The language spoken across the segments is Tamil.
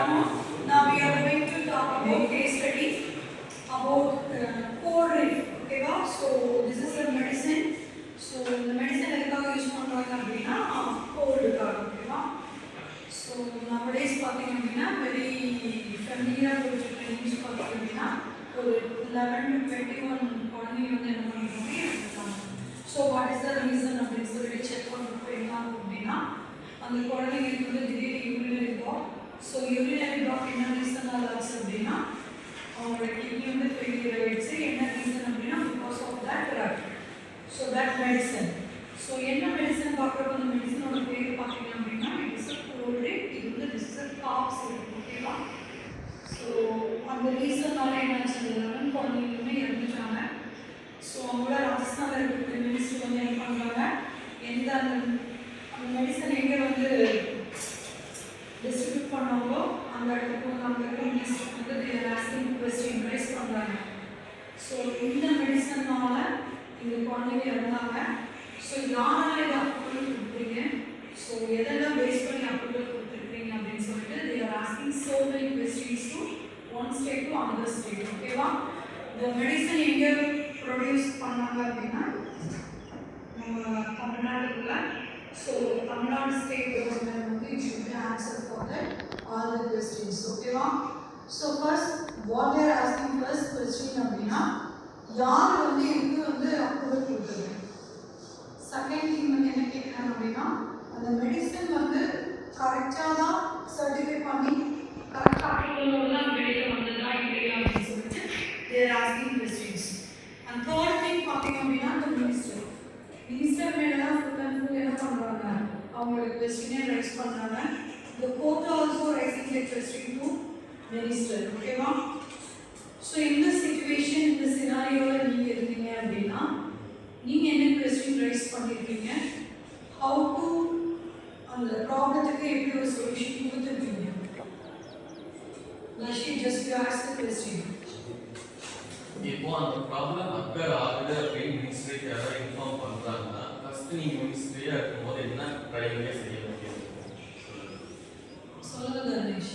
Now we are going to talk about case study about cold reef. Okay, so this is a medicine. So the medicine எதுக்காக யூஸ் பண்றாங்க அப்படின்னா கோல்டுக்காக. ஓகேவா? So nowadays பார்த்தீங்க அப்படின்னா very familiar with யூஸ் பண்றாங்க அப்படின்னா ஒரு 11 to 21 குழந்தைங்க வந்து என்ன பண்ணிருக்காங்க எடுத்துட்டாங்க. So what is the reason அப்படின்னு சொல்லி செக் பண்ணுறப்போ என்ன ஆகும் அப்படின்னா அந்த குழந்தைங்களுக்கு வந்து திடீர்னு urinary block. So urinary block என்ன ரீசனால் ஆச்சு அப்படின்னா அவங்களோட கிட்னி வந்து ஃபெயிலியர் ஆகிடுச்சு. என்ன ரீசன் அப்படின்னா because of that drug. So that medicine. So என்ன மெடிசன் பார்க்குறப்ப அந்த மெடிசனோட பேர் பார்த்தீங்க அப்படின்னா இட் இஸ் அ கோல்டு. இது வந்து this is a cough syrup. ஓகேவா? ஸோ அந்த ரீசன்னால என்னாச்சு 11 குழந்தைங்களுமே இறந்துட்டாங்க. ஸோ அவங்கள ராஜஸ்தானில் இருக்கிற மினிஸ்டர் வந்து என்ன பண்ணுறாங்க, எந்த அந்த மெடிசன் எங்கே வந்து டிஸ்ட்ரிபியூட் பண்ணாங்களோ அந்த இடத்துக்கு வந்து அங்கே இருக்கிற மினிஸ்டர் வந்து ஆஸ்கிங் கொஸ்டின் ரைஸ் பண்ணுறாங்க. ஸோ இந்த மெடிசன்னால இந்த குழந்தைங்க இறந்தாங்க. ஸோ யாரால இதை அப்ரூவல் கொடுக்குறீங்க, ஸோ எதெல்லாம் பேஸ் பண்ணி அப்ரூவல் கொடுத்துருக்கீங்க அப்படின்னு சொல்லிட்டு they are asking so many questions to one state to another state. ஓகேவா? இந்த மெடிசன் எங்கே ப்ரொடியூஸ் பண்ணாங்க அப்படின்னா நம்ம தமிழ்நாடுக்குள்ள. ஸோ தமிழ்நாடு ஸ்டேட் கவர்மெண்ட் வந்து it should be answer for that all the questions. ஓகேவா? So first what they're asking first question அப்படின்னா யார் வந்து இதுக்கு வந்து அப்ரூவல் கொடுத்தது. செகண்ட் திங் வந்து என்ன கேட்குறாங்க அப்படின்னா அந்த மெடிசன் வந்து கரெக்டாக தான் சர்டிஃபை பண்ணி கரெக்டாக அப்ரூவலோடு தான் வெளியில் வந்ததா இல்லையா அப்படின்னு சொல்லிட்டு they're asking questions. And third thing பார்த்தீங்க அப்படின்னா அந்த மினிஸ்டர் மேலே தான் ஃபுல் அண்ட் ஃபுல் என்ன பண்ணுறாங்க, அவங்களோட கொஸ்டினே ரைஸ் பண்ணுறாங்க. இந்த court also raising the question to minister. ஓகேவா? ஸோ இந்த சிச்சுவேஷன் இந்த சினாரியோவில் நீங்கள் இருந்தீங்க அப்படின்னா நீங்கள் என்ன கொஸ்டின் ரைஸ் பண்ணியிருக்கீங்க, ஹவு டு அந்த ப்ராப்ளத்துக்கு எப்படி ஒரு சொல்யூஷன் கொடுத்துருக்கீங்க. லஷி ஜஸ்ட் ஆஸ்க் தி கொஸ்டின். இப்போ அந்த ப்ராப்ளம் அக்கர் ஆகுது அப்படின்னு மினிஸ்ட்ரிக்கு யாராவது இன்ஃபார்ம் பண்ணுறாங்கன்னா ஃபஸ்ட்டு நீங்கள் மினிஸ்ட்ரியாக இருக்கும்போது என்ன ட்ரைனிங்காக செய்ய முடியும் சொல்லுங்க தர்ணேஷ்.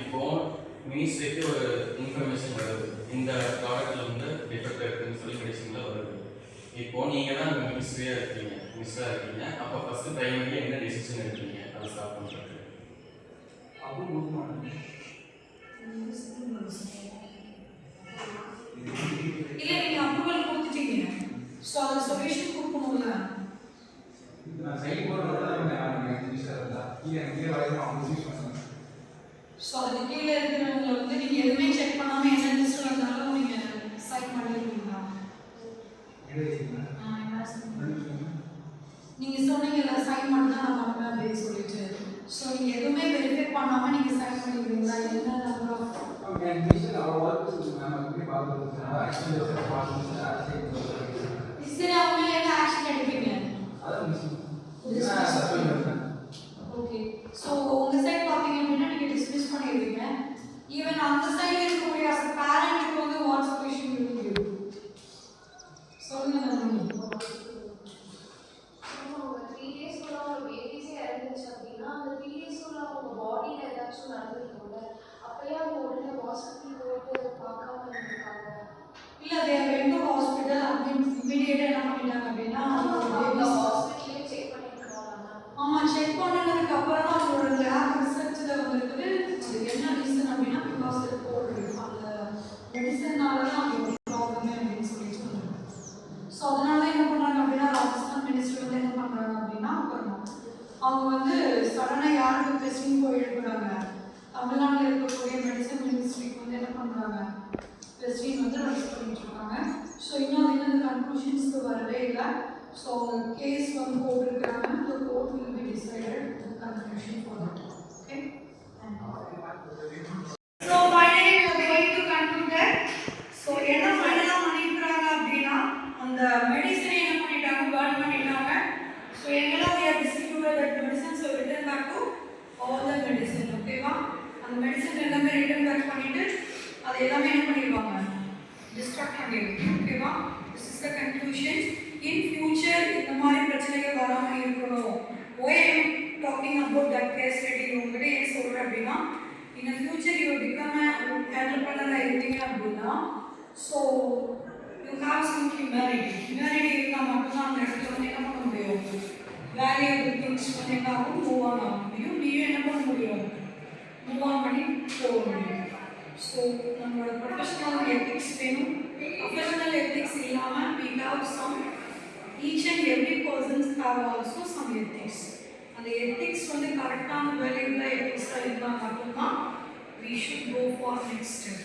இப்போ மினிஸ்ட்ரிக்கு ஒரு இன்ஃபர்மேஷன் வருது, இந்த ப்ராடக்ட்டில் வந்து டிஃபெக்ட் இருக்குதுன்னு சொல்லி மெடிசனில் வருது. இப்போ நீங்கள் தான் அந்த மினிஸ்ட்ரியாக இருக்கீங்க. அப்போ ஃபஸ்ட்டு ட்ரைனிங்காக என்ன டெசிஷன் எடுப்பீங்க அதை ஸ்டாப் பண்ணுறது? இல்லை நீங்கள் அப்ரூவல் கொடுத்துட்டீங்க. ஸோ அந்த சொல்யூஷன் கொடுக்கணும்ல. ஸோ அதுக்கு கீழே இருக்கிறவங்களை வந்து நீங்கள் எதுவுமே செக் பண்ணாமல் என்ன லிஸ்ட் வந்தாலும் நீங்கள் சைன் பண்ணிடுவீங்களா? நீங்கள் சொன்னீங்கல்ல சைன் பண்ணி தான் நான் பண்ணுவேன் அப்படின்னு சொல்லிட்டு. ஸோ நீங்கள் எதுவுமே வெரிஃபை பண்ணாமல் நீங்கள் சைன் பண்ணிடுவீங்களா? என்ன நம்பர் சரி அவங்க என்ன ஆக்ஷன் எடுப்பீங்க? ஓகே. ஸோ உங்கள் சைட் பார்த்தீங்க அப்படின்னா நீங்கள் டிஸ்மிஸ் பண்ணிடுவீங்க. ஈவன் அந்த சைடில் இருக்கக்கூடிய அஸ் பேரண்ட்டுக்கு வந்து வாட் சொல்யூஷன் இருக்கு சொல்லுங்க. நம்ம 3 days குள்ள ஒரு பேபிஸே இறந்துச்சு அப்படின்னா அந்த 3 days குள்ள அவங்க பாடியில் ஏதாச்சும் நடந்துருக்கும்ல, அப்பயே அவங்க உடனே ஹாஸ்பிட்டல் போயிட்டு பார்க்காம இருந்திருக்காங்க. இல்லை அதே ரெண்டு ஹாஸ்பிட்டல் அப்படின்னு இமீடியட்டாக என்ன பண்ணிட்டாங்க அப்படின்னா அவங்க ஹாஸ்பிட்டலே செக் பண்ணியிருக்காங்க. ஆமாம், செக் பண்ணதுக்கு அப்புறம் தான் அவங்களோட லேப் ரிசர்ச்சில் வந்துருக்குது. அது என்ன ரீசன் அப்படின்னா பிகாஸ் அந்த மெடிசன்னால தான் அவங்களோட ப்ராப்ளமே அப்படின்னு சொல்லி சொல்லுவாங்க. ஸோ அதனால என்ன பண்ணுறாங்க அப்படின்னா ராஜஸ்தான் மினிஸ்டர் வந்து என்ன பண்ணுறாங்க அப்படின்னா அவங்க வந்து சடனாக யாருக்கு கொஸ்டின் போய் எழுப்புறாங்க, தமிழ்நாட்டில் இருக்கக்கூடிய மெடிசன் மினிஸ்ட்ரிக்கு வந்து என்ன பண்ணுறாங்க கொஸ்டின் வந்து ரைஸ் பண்ணிட்டு இருக்காங்க. ஸோ இன்னும் அது இந்த கன்க்ளூஷன்ஸ்க்கு வரவே இல்லை. ஸோ அவங்க கேஸ் வந்து போட்டிருக்காங்க. The court will be decided the conclusion for that. Okay. So finally we are going to conclude that. So என்ன ஃபைனலாக பண்ணியிருக்காங்க அப்படின்னா அந்த மெடிசனை என்ன பண்ணிட்டாங்க, பர்ன் பண்ணிட்டாங்க. ஸோ எங்கெல்லாம் we have distributed that medicine, so return back to all the medicine. ஓகேவா? அந்த மெடிசன் எல்லாமே ரிட்டர்ன் பேக் பண்ணிட்டு அது எல்லாமே என்ன பண்ணிடுவாங்க, டிஸ்ட்ராக்ட் பண்ணிடுவாங்க. ஓகேவா? This is the conclusion. In future இந்த மாதிரி பிரச்சனைகள் வராமல் இருக்கணும். Why I am talking about that case study உங்ககிட்ட ஏன் சொல்கிறேன் அப்படின்னா, in the future you become an entrepreneur இருந்தீங்க அப்படின்னா, so you have some humanity இருந்தால் மட்டும்தான் அந்த இடத்துல வந்து என்ன பண்ண முடியும், வேல்யூபிள் திங்ஸ் வந்து என்ன ஆகும், மூவ் ஆன் ஆக முடியும். நீயும் என்ன பண்ண முடியும், மூவ் ஆன் பண்ணி போக முடியும். ஸோ நம்மளோட ப்ரொஃபஷனல் எத்திக்ஸ் வேணும். ப்ரொஃபஷனல் எத்திக்ஸ் இல்லாமல் we have some, each and every persons have also some ethics. அந்த எத்திக்ஸ் வந்து கரெக்டான வேல்யூபிள் எத்திக்ஸாக இருந்தால் மட்டும்தான் we should go for next step.